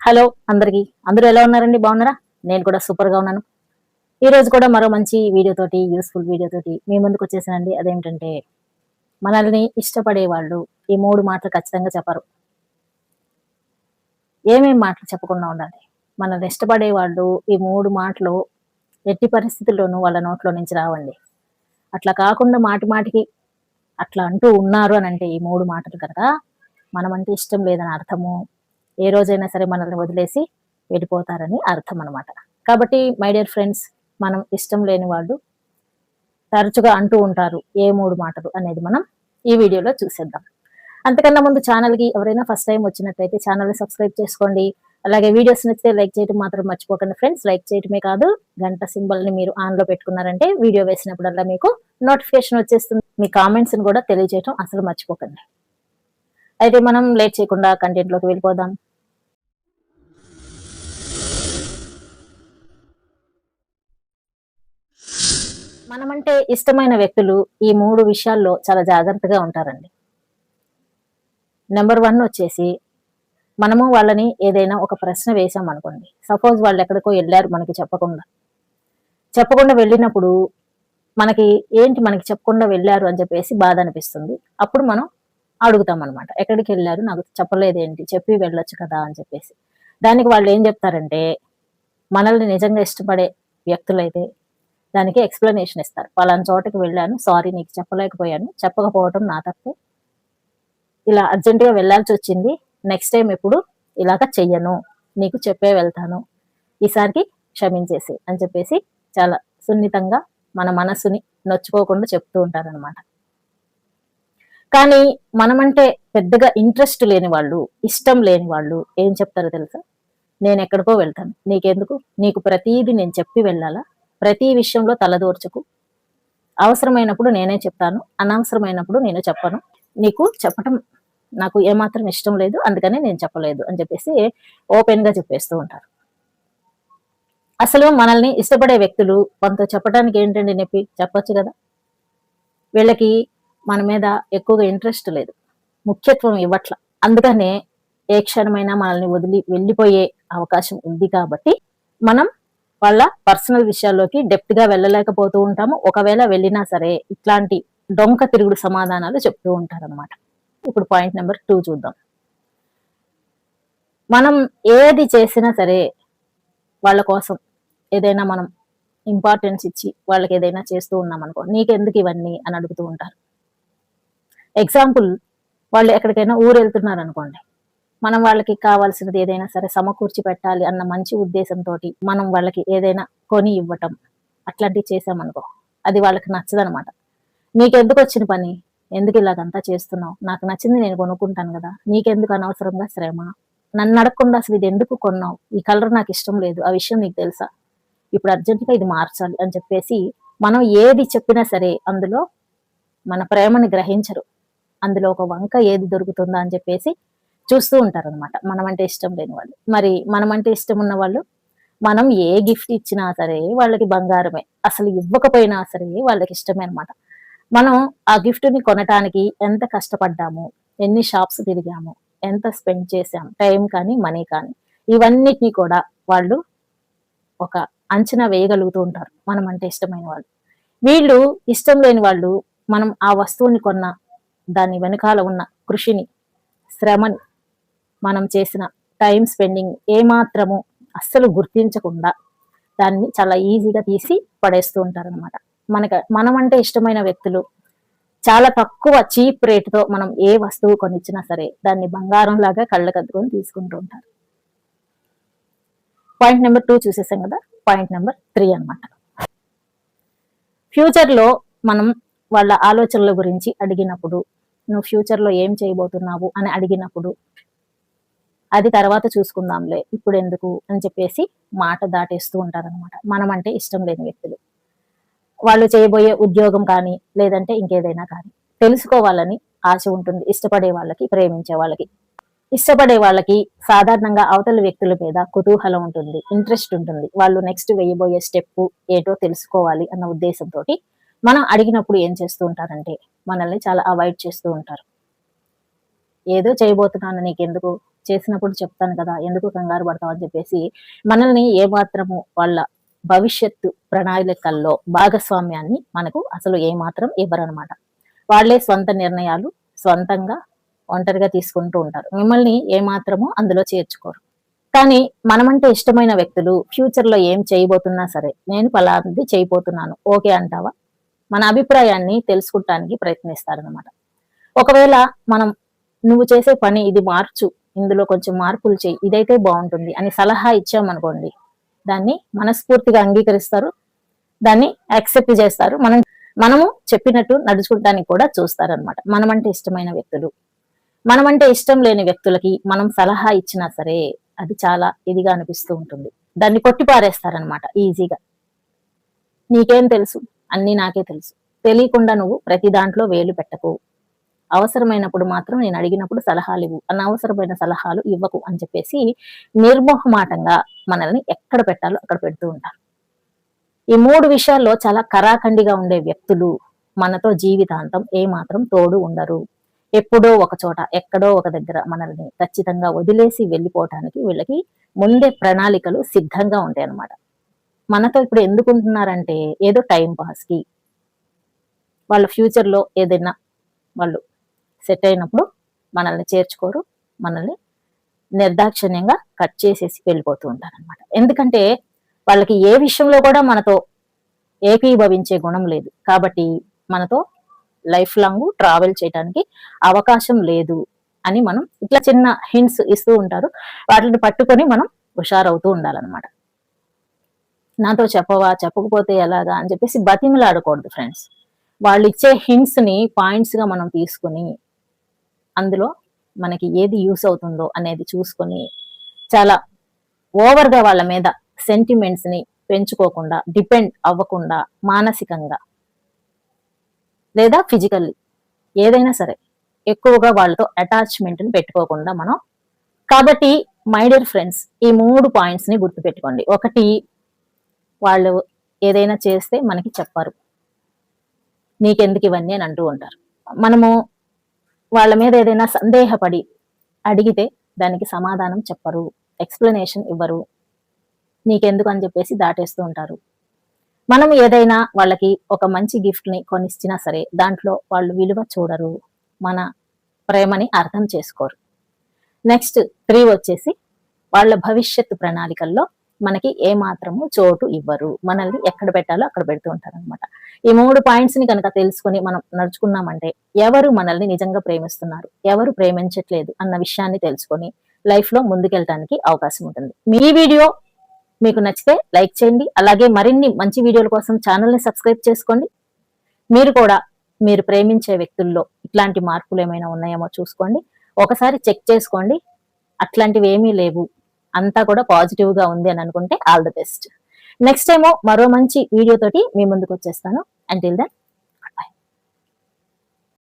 Hello అందరికి అందరూ ఎలా ఉన్నారండి? బాగున్నారా? నేను కూడా సూపర్ గా ఉన్నాను. ఈ రోజు కూడా మరో మంచి వీడియో తోటి యూస్ఫుల్ వీడియో తోటి మీ ముందుకు వచ్చేసానండి. అదేంటంటే మనల్ని ఇష్టపడే వాళ్ళు ఈ 3 మాటలు ఖచ్చితంగా చెప్పరు. ఏమేం మాటలు చెప్పకుండా ఉండాలి? మనల్ని ఇష్టపడే వాళ్ళు ఈ 3 మాటలు ఎట్టి పరిస్థితుల్లోనూ వాళ్ళ నోట్లో నుంచి రావండి. అట్లా కాకుండా మాటి మాటికి అట్లా అంటూ ఉన్నారు అనంటే ఈ 3 మాటలు కనుక మనమంటే ఇష్టం లేదని అర్థము. ఏ రోజైనా సరే మనల్ని వదిలేసి వెళ్ళిపోతారని అర్థం అనమాట. కాబట్టి మై డియర్ ఫ్రెండ్స్, మనం ఇష్టం లేని వాళ్ళు తరచుగా అంటూ ఉంటారు ఏ 3 మాటలు అనేది మనం ఈ వీడియోలో చూసేద్దాం. అంతకన్నా ముందు ఛానల్‌కి ఎవరైనా ఫస్ట్ టైం వచ్చినట్లయితే ఛానల్‌ని సబ్స్క్రైబ్ చేసుకోండి. అలాగే వీడియోస్ నచ్చితే లైక్ చేయడం మాత్రం మర్చిపోకండి ఫ్రెండ్స్. లైక్ చేయడమే కాదు, గంట సింబల్‌ని మీరు ఆన్‌లో పెట్టుకున్నారంటే వీడియో వేసినప్పుడల్లా మీకు నోటిఫికేషన్ వచ్చేస్తుంది. మీ కామెంట్స్‌ని కూడా తెలియజేయడం అసలు మర్చిపోకండి. అయితే మనం లేట్ చేయకుండా కంటెంట్‌లోకి వెళ్ళిపోదాం. మనమంటే ఇష్టమైన వ్యక్తులు ఈ 3 విషయాల్లో చాలా జాగ్రత్తగా ఉంటారండి. నెంబర్ 1 వచ్చేసి మనము వాళ్ళని ఏదైనా ఒక ప్రశ్న వేసామనుకోండి. సపోజ్ వాళ్ళు ఎక్కడికో ఎళ్లారు మనకి చెప్పకుండా వెళ్ళినప్పుడు మనకి చెప్పకుండా వెళ్లారు అని చెప్పేసి బాధ అనిపిస్తుంది. అప్పుడు మనం అడుగుతామనమాట. ఎక్కడికెళ్లారు? నాకు చెప్పలేదేంటి? చెప్పి వెళ్ళొచ్చు కదా అని చెప్పేసి. దానికి వాళ్ళు ఏం చెప్తారంటే, మనల్ని నిజంగా ఇష్టపడే వ్యక్తులైతే దానికి ఎక్స్‌ప్లనేషన్ ఇస్తారు. పలానా చోటకి వెళ్ళాను. సారీ నీకు చెప్పలేకపోయాను. చెప్పకపోవటం నా తప్పు. ఇలా అర్జెంట్‌గా వెళ్ళాల్సొచ్చింది. నెక్స్ట్ టైమ్ ఎప్పుడు ఇలాగ చెయ్యను. నీకు చెప్పే వెళ్తాను. ఈసారికి క్షమించేసేయి అని చెప్పేసి చాలా సున్నితంగా మన మనస్సుని నొచ్చుకోకుండా చెప్తూ ఉంటారనమాట. కానీ మనమంటే పెద్దగా ఇంట్రెస్ట్ లేని వాళ్ళు, ఇష్టం లేని వాళ్ళు ఏం చెప్తారో తెలుసా? నేనెక్కడికో వెళ్తాను. నీకెందుకు? నీకు ప్రతీది నేను చెప్పి వెళ్ళాలా? ప్రతి విషయంలో తలదూర్చకు. అవసరమైనప్పుడు నేనే చెప్తాను. అనవసరమైనప్పుడు నేను చెప్పను. నీకు చెప్పటం నాకు ఏమాత్రం ఇష్టం లేదు. అందుకని నేను చెప్పలేదు అని చెప్పేసి ఓపెన్‌గా చెప్పేస్తూ ఉంటారు. అసలు మనల్ని ఇష్టపడే వ్యక్తులు మనతో చెప్పడానికి ఏంటండి నొప్పి? చెప్పొచ్చు గదా! వీళ్ళకి మన మీద ఎక్కువగా ఇంట్రెస్ట్ లేదు. ముఖ్యత్వం ఇవ్వట్ల. అందుకనే ఏ క్షణమైనా మనల్ని వదిలి వెళ్ళిపోయే అవకాశం ఉంది కాబట్టి మనం వాళ్ళ పర్సనల్ విషయాల్లోకి డెప్త్‌గా వెళ్ళలేకపోతూ ఉంటాము. ఒకవేళ వెళ్ళినా సరే ఇట్లాంటి డొంక తిరుగుడు సమాధానాలు చెప్తూ ఉంటారనమాట. ఇప్పుడు పాయింట్ నెంబర్ 2 చూద్దాం. మనం ఏది చేసినా సరే వాళ్ళ కోసం ఏదైనా మనం ఇంపార్టెన్స్ ఇచ్చి వాళ్ళకేదైనా చేస్తూ ఉన్నామనుకో, నీకెందుకు ఇవన్నీ అని అడుగుతూ ఉంటారు. ఎగ్జాంపుల్, వాళ్ళు ఎక్కడికైనా ఊరెళ్తున్నారనుకోండి. మనం వాళ్ళకి కావాల్సినది ఏదైనా సరే సమకూర్చి పెట్టాలి అన్న మంచి ఉద్దేశంతోటి మనం వాళ్ళకి ఏదైనా కొని ఇవ్వటం అట్లాంటివి చేసామనుకో, అది వాళ్ళకి నచ్చదనమాట. నీకెందుకొచ్చిన పని? ఎందుకు ఇలాగంతా చేస్తున్నావు? నాకు నచ్చింది నేను కొనుక్కుంటాను గదా! నీకెందుకు అనవసరంగా శ్రమ? నన్ను అడగకుండా అసలు ఇది ఎందుకు కొన్నావు? ఈ కలర్ నాకు ఇష్టం లేదు. ఆ విషయం నీకు తెలుసా? ఇప్పుడు అర్జెంట్‌గా ఇది మార్చాలి అని చెప్పేసి మనం ఏది చెప్పినా సరే అందులో మన ప్రేమని గ్రహించరు. అందులో ఒక వంక ఏది దొరుకుతుందా అని చెప్పేసి చూస్తూ ఉంటారనమాట. మనమంటే ఇష్టం లేని వాళ్ళు. మరి మనమంటే ఇష్టం ఉన్న వాళ్ళు, మనం ఏ గిఫ్ట్ ఇచ్చినా సరే వాళ్ళకి బంగారమే. అసలు ఇవ్వకపోయినా సరే వాళ్ళకి ఇష్టమే అనమాట. మనం ఆ గిఫ్ట్‌ని కొనటానికి ఎంత కష్టపడ్డాము, ఎన్ని షాప్స్ తిరిగాము, ఎంత స్పెండ్ చేశాం, టైం కానీ, మనీ కానీ, ఇవన్నిటిని కూడా వాళ్ళు ఒక అంచనా వేయగలుగుతూ ఉంటారు. మనమంటే ఇష్టమైన వాళ్ళు. వీళ్ళు ఇష్టం లేని వాళ్ళు మనం ఆ వస్తువుని కొన్న దాని వెనకాల ఉన్న కృషిని, శ్రమని, మనం చేసిన టైమ్ స్పెండింగ్ ఏమాత్రము అస్సలు గుర్తించకుండా దాన్ని చాలా ఈజీగా తీసి పడేస్తూ ఉంటారనమాట. మనమంటే ఇష్టమైన వ్యక్తులు చాలా తక్కువ చీప్ రేట్‌తో మనం ఏ వస్తువు కొనిచ్చినా సరే దాన్ని బంగారంలాగా కళ్ళకద్దుకొని తీసుకుంటూ ఉంటారు. పాయింట్ నెంబర్ 2 చూసేసాం కదా! పాయింట్ నెంబర్ 3 అన్నమాట. ఫ్యూచర్‌లో మనం వాళ్ళ ఆలోచనల గురించి అడిగినప్పుడు, నువ్వు ఫ్యూచర్‌లో ఏం చేయబోతున్నావు అని అడిగినప్పుడు, అది తర్వాత చూసుకుందాంలే ఇప్పుడెందుకు అని చెప్పేసి మాట దాటేస్తూ ఉంటారనమాట. మనమంటే ఇష్టం లేని వ్యక్తులు. వాళ్ళు చేయబోయే ఉద్యోగం కానీ, లేదంటే ఇంకేదైనా కానీ తెలుసుకోవాలని ఆశ ఉంటుంది. ఇష్టపడే వాళ్ళకి, ప్రేమించే వాళ్ళకి. ఇష్టపడే వాళ్ళకి సాధారణంగా అవతలి వ్యక్తుల మీద కుతూహలం ఉంటుంది, ఇంట్రెస్ట్ ఉంటుంది. వాళ్ళు నెక్స్ట్ వేయబోయే స్టెప్పు ఏటో తెలుసుకోవాలి అన్న ఉద్దేశంతోటి మనం అడిగినప్పుడు ఏం చేస్తూ ఉంటారంటే, మనల్ని చాలా అవాయిడ్ చేస్తూ ఉంటారు. ఏదో చేయబోతున్నాను నీకెందుకు? చేసినప్పుడు చెప్తాను కదా, ఎందుకు కంగారు పడతావు అని చెప్పేసి మనల్ని ఏమాత్రము వాళ్ళ భవిష్యత్తు ప్రణాళికల్లో భాగస్వామ్యాన్ని మనకు అసలు ఏమాత్రం ఇవ్వరనమాట. వాళ్ళే స్వంత నిర్ణయాలు స్వంతంగా ఒంటరిగా తీసుకుంటూ ఉంటారు. మిమ్మల్ని ఏమాత్రము అందులో చేర్చుకోరు. కానీ మనమంటే ఇష్టమైన వ్యక్తులు ఫ్యూచర్ లో ఏం చేయబోతున్నా సరే, నేను పలాంటి చేయబోతున్నాను ఓకే అంటావా, మన అభిప్రాయాన్ని తెలుసుకుంటానికి ప్రయత్నిస్తారనమాట. ఒకవేళ మనం నువ్వు చేసే పని ఇది మార్చు, ఇందులో కొంచెం మార్పులు చేయి, ఇదైతే బాగుంటుంది అని సలహా ఇచ్చామనుకోండి, దాన్ని మనస్ఫూర్తిగా అంగీకరిస్తారు, దాన్ని యాక్సెప్ట్ చేస్తారు. మనము చెప్పినట్టు నడుచుకుంటానికి కూడా చూస్తారనమాట. మనమంటే ఇష్టమైన వ్యక్తులు. మనమంటే ఇష్టం లేని వ్యక్తులకి మనం సలహా ఇచ్చినా సరే అది చాలా ఇదిగా అనిపిస్తూ ఉంటుంది. దాన్ని కొట్టిపారేస్తారనమాట ఈజీగా. నీకేం తెలుసు, అన్ని నాకే తెలుసు, తెలియకుండా నువ్వు ప్రతి దాంట్లో వేలు పెట్టకు, అవసరమైనప్పుడు మాత్రం నేను అడిగినప్పుడు సలహాలు ఇవ్వు, అనవసరమైన సలహాలు ఇవ్వకు అని చెప్పేసి నిర్మోహమాటంగా మనల్ని ఎక్కడ పెట్టాలో అక్కడ పెడుతూ ఉంటారు. ఈ 3 విషయాల్లో చాలా కరాఖండిగా ఉండే వ్యక్తులు మనతో జీవితాంతం ఏమాత్రం తోడు ఉండరు. ఎప్పుడో ఒక చోట ఎక్కడో ఒక దగ్గర మనల్ని ఖచ్చితంగా వదిలేసి వెళ్ళిపోవటానికి వీళ్ళకి ముందే ప్రణాళికలు సిద్ధంగా ఉంటాయి అన్నమాట. మనతో ఇప్పుడు ఎందుకు ఉంటున్నారంటే ఏదో టైం పాస్ కి, వాళ్ళ ఫ్యూచర్ లో ఏదైనా వాళ్ళు సెట్ అయినప్పుడు మనల్ని చేర్చుకోరు, మనల్ని నిర్దాక్షిణ్యంగా కట్ చేసేసి వెళ్ళిపోతూ ఉంటారు అనమాట. ఎందుకంటే వాళ్ళకి ఏ విషయంలో కూడా మనతో ఏకీభవించే గుణం లేదు కాబట్టి మనతో లైఫ్ లాంగ్ ట్రావెల్ చేయడానికి అవకాశం లేదు అని మనం ఇట్లా చిన్న హింట్స్ ఇస్తూ ఉంటారు. వాటిని పట్టుకొని మనం హుషారవుతూ ఉండాలన్నమాట. నాతో చెప్పవా, చెప్పకపోతే ఎలాగా అని చెప్పేసి బతిమిలాడకూడదు ఫ్రెండ్స్. వాళ్ళు ఇచ్చే హింట్స్ ని పాయింట్స్ గా మనం తీసుకుని అందులో మనకి ఏది యూస్ అవుతుందో అనేది చూసుకొని చాలా ఓవర్ గా వాళ్ళ మీద సెంటిమెంట్స్ ని పెంచుకోకుండా, డిపెండ్ అవ్వకుండా, మానసికంగా లేదా ఫిజికల్లీ ఏదైనా సరే ఎక్కువగా వాళ్ళతో అటాచ్మెంట్ ని పెట్టుకోకుండా మనం. కాబట్టి మై డియర్ ఫ్రెండ్స్, ఈ 3 పాయింట్స్ ని గుర్తుపెట్టుకోండి. ఒకటి, వాళ్ళు ఏదైనా చేస్తే మనకి చెప్పరు, నీకెందుకు ఇవన్నీ అని అంటూ ఉంటారు. మనము వాళ్ళ మీద ఏదైనా సందేహపడి అడిగితే దానికి సమాధానం చెప్పరు, ఎక్స్ప్లెనేషన్ ఇవ్వరు, నీకెందుకు అని చెప్పేసి దాటేస్తూ ఉంటారు. మనం ఏదైనా వాళ్ళకి ఒక మంచి గిఫ్ట్ ని కొనిచ్చినా సరే దాంట్లో వాళ్ళు విలువ చూడరు, మన ప్రేమని అర్థం చేసుకోరు. నెక్స్ట్ 3 వచ్చేసి వాళ్ళ భవిష్యత్తు ప్రణాళికల్లో మనకి ఏమాత్రము చోటు ఇవ్వరు, మనల్ని ఎక్కడ పెట్టాలో అక్కడ పెడుతూ ఉంటారు అనమాట. ఈ 3 పాయింట్స్ ని కనుక తెలుసుకుని మనం నడుచుకున్నామంటే ఎవరు మనల్ని నిజంగా ప్రేమిస్తున్నారు, ఎవరు ప్రేమించట్లేదు అన్న విషయాన్ని తెలుసుకొని లైఫ్ లో ముందుకెళ్ళడానికి అవకాశం ఉంటుంది. మీ వీడియో మీకు నచ్చితే లైక్ చేయండి, అలాగే మరిన్ని మంచి వీడియోల కోసం ఛానల్ ని సబ్స్క్రైబ్ చేసుకోండి. మీరు కూడా మీరు ప్రేమించే వ్యక్తుల్లో ఇట్లాంటి మార్పులు ఏమైనా ఉన్నాయేమో చూసుకోండి, ఒకసారి చెక్ చేసుకోండి. అట్లాంటివి ఏమీ లేవు, అంతా కూడా పాజిటివ్ గా ఉంది అని అనుకుంటే all the best. Next time మరో మంచి వీడియో తోటి మీ ముందుకు వచ్చేస్తాను. Until then